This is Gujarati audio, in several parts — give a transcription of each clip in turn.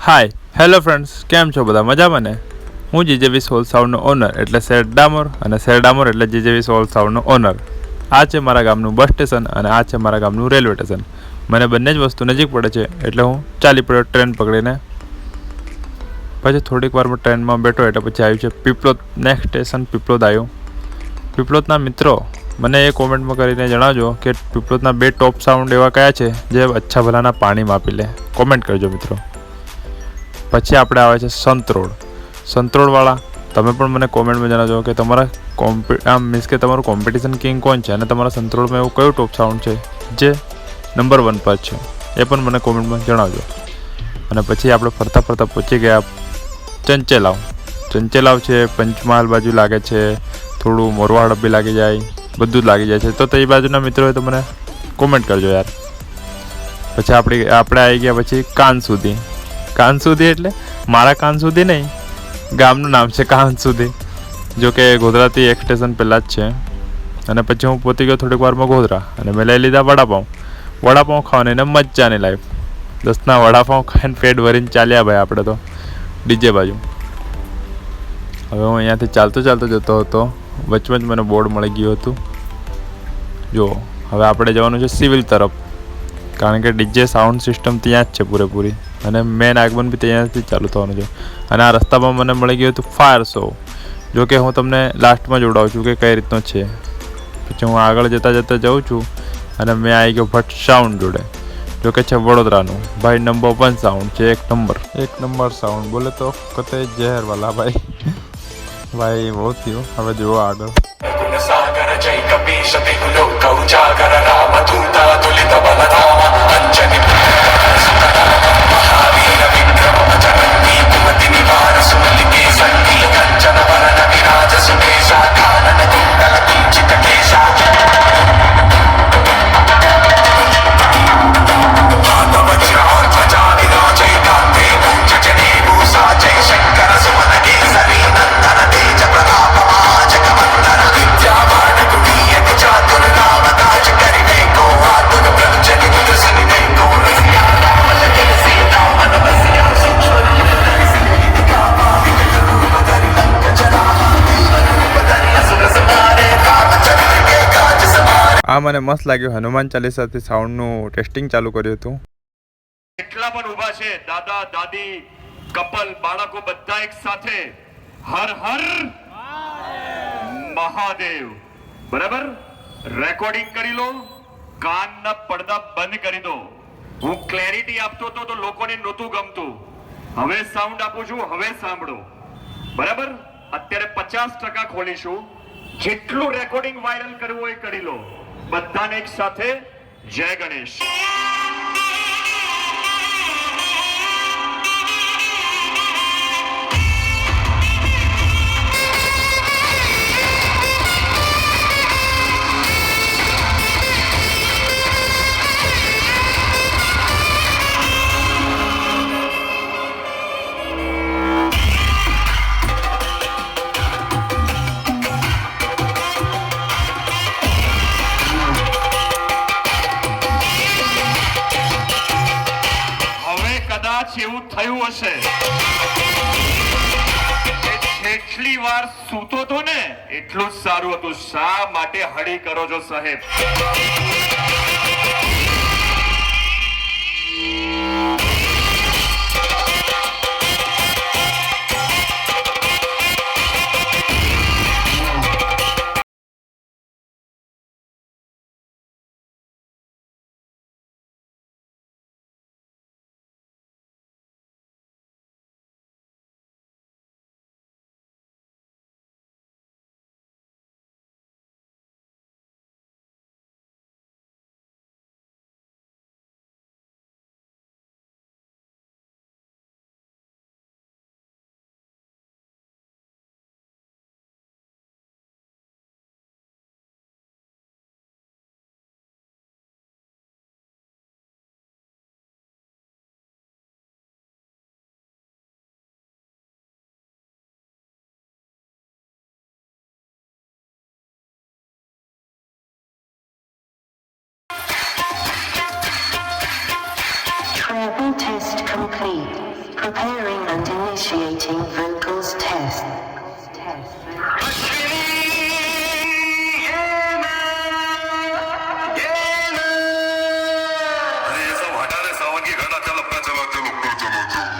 હાય હેલો ફ્રેન્ડ્સ, કેમ છો બધા? મજામાં ને? હું જીજેવી સોલ સાઉન્ડનો ઓનર એટલે શેર ડામોર અને શેર ડામોર એટલે જીજેવી સોલ સાઉન્ડનો ઓનર. આ છે મારા ગામનું બસ સ્ટેશન અને આ છે મારા ગામનું રેલવે સ્ટેશન. મને બંને જ વસ્તુ નજીક પડે છે એટલે હું ચાલી પડ્યો ટ્રેન પકડીને. પછી થોડીક વારમાં ટ્રેનમાં બેઠો એટલે પછી આવ્યું છે પીપલોદ. નેક્સ્ટ સ્ટેશન પીપલોદ આવ્યું. પીપલોદના મિત્રો મને એ કોમેન્ટમાં કરીને જણાવજો કે પીપલોદના 2 ટોપ સાઉન્ડ એવા કયા છે જે અચ્છા ભલાના પાણીમાં આપી લે. કોમેન્ટ કરજો મિત્રો. પછી આપણે આવે છે સંતરોડ. સંતરોડવાળા તમે પણ મને કોમેન્ટમાં જણાવજો કે તમારા મીન્સ કે તમારું કોમ્પિટિશન કિંગ કોણ છે અને તમારા સંતરોડમાં એવું કયું ટોપ સાઉન્ડ છે જે નંબર 1 પર છે, એ પણ મને કોમેન્ટમાં જણાવજો. અને પછી આપણે ફરતા ફરતા પહોંચી ગયા ચંચેલાવ. ચંચેલાવ છે પંચમહાલ બાજુ લાગે છે, થોડું મોરવાડ બી લાગી જાય, બધું જ લાગી જાય છે. તો તે બાજુના મિત્રો હોય તો મને કોમેન્ટ કરજો યાર. પછી આપણે આવી ગયા પછી કાન સુધી. કાન સુધી એટલે મારા કાન સુધી નહીં, ગામનું નામ છે કાન સુધી. જો કે ગોધરાથી 1 સ્ટેશન પહેલાં જ છે. અને પછી હું પહોંચી ગયો થોડીક વારમાં ગોધરા અને મેં લઈ લીધા વડાપાઉં. વડાપાઉં ખાવાની ને મજાની લાઈફ. 10ના વડાપાઉં ખાઈને પેટ ભરીને ચાલ્યા ભાઈ આપણે તો ડીજે બાજુ. હવે હું અહીંયાથી ચાલતો જતો હતો. વચમાં જ મને બોર્ડ મળી ગયું હતું. જો હવે આપણે જવાનું છે સિવિલ તરફ, કારણ કે ડીજે સાઉન્ડ સિસ્ટમ ત્યાં જ છે પૂરેપૂરી અને મેન આગમન બી ત્યાંથી ચાલુ થવાનું છે. અને આ રસ્તામાં મને મળી ગયું હતું ફાયર શો. જો કે હું તમને લાસ્ટમાં જોડાવું છું કે કઈ રીતનો છે. પછી હું આગળ જતાં જાઉં છું અને મેં આવી ગયો ભટ્ટ સાઉન્ડ જોડે. જો કે છે વડોદરાનું ભાઈ નંબર 1 સાઉન્ડ છે. એક નંબર સાઉન્ડ બોલે તો કતે ઝેરવાલા ભાઈ. ભાઈ બહુ થયું. હવે જુઓ આગળ. આ મને મસ્ત લાગ્યું. હનુમાન ચાલીસાથી સાઉન્ડનું ટેસ્ટિંગ ચાલુ કર્યું હતું. એટલા પણ ઊભા છે, દાદા દાદી કપલ બાળકો બધા એક સાથે હર હર મહાદેવ. બરાબર, રેકોર્ડિંગ કરી લો, કાનના પડદા બંધ કરી દો. હું ક્લેરિટી આપતો હતો તો લોકોને નહોતું ગમતું. હવે સાઉન્ડ આપું છું, હવે સાંભળો. બરાબર, અત્યારે 50% ખોલીશું. જેટલું રેકોર્ડિંગ વાયરલ કરવું હોય કરી લો. બધાને એક સાથે જય ગણેશ. એવું થયું હશે જેટલી વાર સૂતો તો ને એટલું સારું હતું. શા માટે હળી કરો છો સાહેબ? Preparing and initiating vocals test. अरे ये सब हटा दे सावन की घटा चल अपना चलो चलो चलो चलो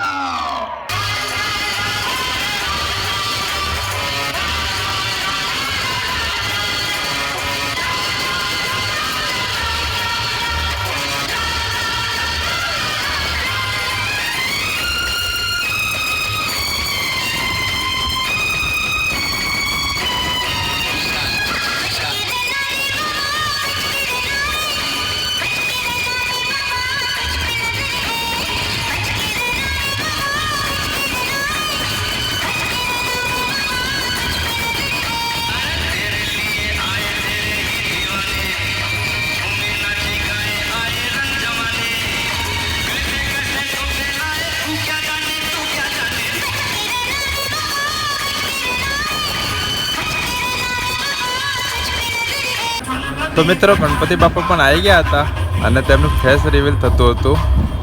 તો મિત્રો ગણપતિ બાપા પણ આવી ગયા હતા અને તેમનું ફેસ રિવીલ થતું હતું.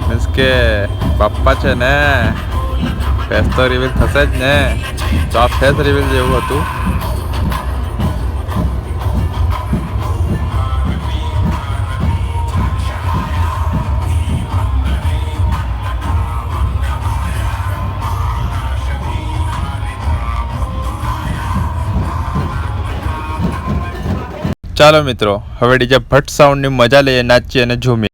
મીન્સ કે બાપ્પા છે ને ફેસ તો રિવીલ થશે જ ને, તો આ ફેસ રિવીલ જેવું હતું. ચાલો મિત્રો, હવે ડીજે ભટ્ટ સાઉન્ડની મજા લઈએ, નાચીએ અને ઝૂમીએ.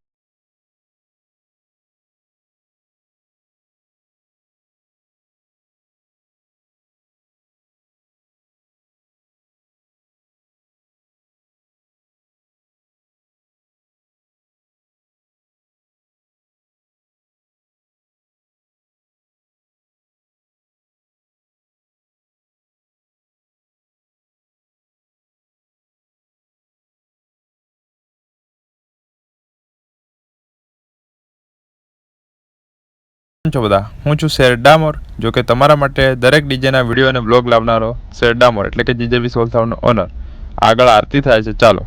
કેમ છો બધા? હું છું શેર ડામોર. જો કે તમારા માટે દરેક ડીજેના વિડીયો અને બ્લોગ લાવનારો શેર ડામોર, એટલે કે જીજે વી સોલ સાઉન્ડનો ઓનર. આગળ આરતી થાય છે, ચાલો.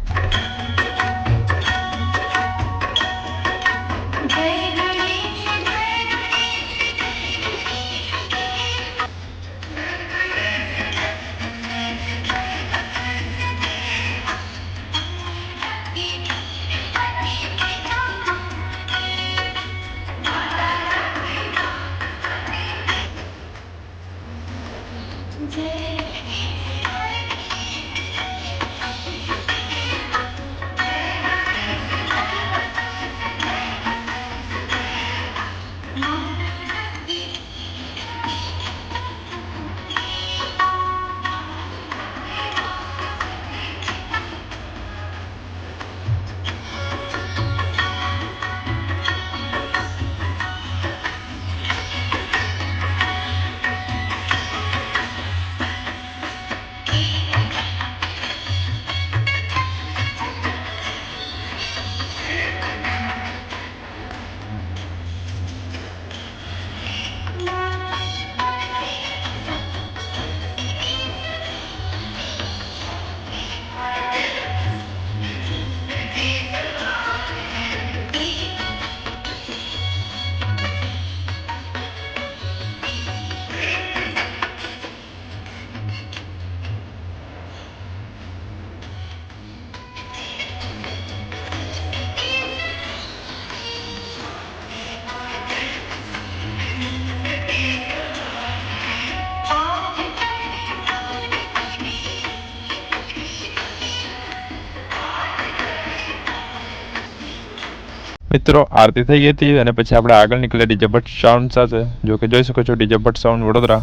મિત્રો આરતી થઈ ગઈ હતી અને પછી આપણે આગળ નીકળ્યા ડીજે ભટ્ટ સાઉન્ડ સાથે. જો કે જોઈ શકો છો DJ Bhatt sound Vadodara,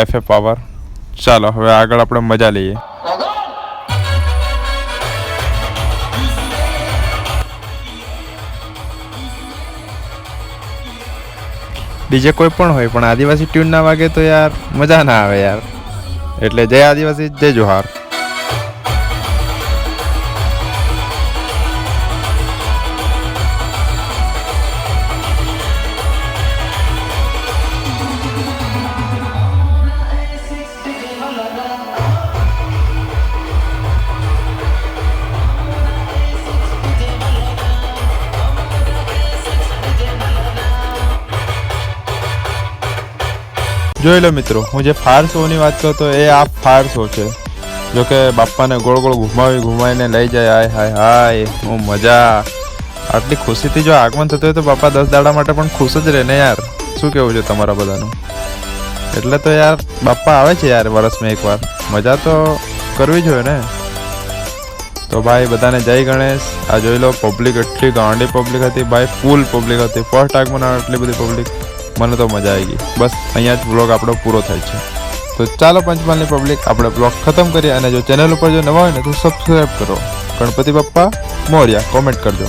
FA power. ચાલો હવે આગળ આપણે મજા લઈએ. ડીજે કોઈ પણ હોય પણ આદિવાસી ટ્યુન ના વાગે તો યાર મજા ના આવે યાર. એટલે જય આદિવાસી, જય જોહાર. જોઈ લો મિત્રો, હું જે ફાયર શોની વાત કરતો એ આ ફાયર શો છે. જો કે બાપ્પાને ગોળ ગોળ ઘુમાવીને લઈ જાય. હાય હાય હાય, હું મજા. આટલી ખુશીથી જો આગમન થતું હોય તો બાપા 10 દાડા માટે પણ ખુશ જ રહે ને યાર. શું કેવું છે તમારા બધાનું? એટલે તો યાર બાપ્પા આવે છે યાર વર્ષમાં એકવાર, મજા તો કરવી જોઈએ ને. તો ભાઈ બધાને જય ગણેશ. આ જોઈ લો, પબ્લિક એટલી ગાંડી પબ્લિક હતી ભાઈ, ફૂલ પબ્લિક હતી. ફર્સ્ટ આગમન એટલી બધી પબ્લિક, મને તો મજા આવી ગઈ. બસ અહીંયા જ બ્લોગ આપણો પૂરો થાય છે. તો ચાલો પંચમહાલની પબ્લિક, આપણે બ્લોગ ખતમ કરીએ. અને જો ચેનલ ઉપર જો નવા હોય ને તો સબસ્ક્રાઈબ કરો. ગણપતિ બાપ્પા મોર્યા, કોમેન્ટ કરજો.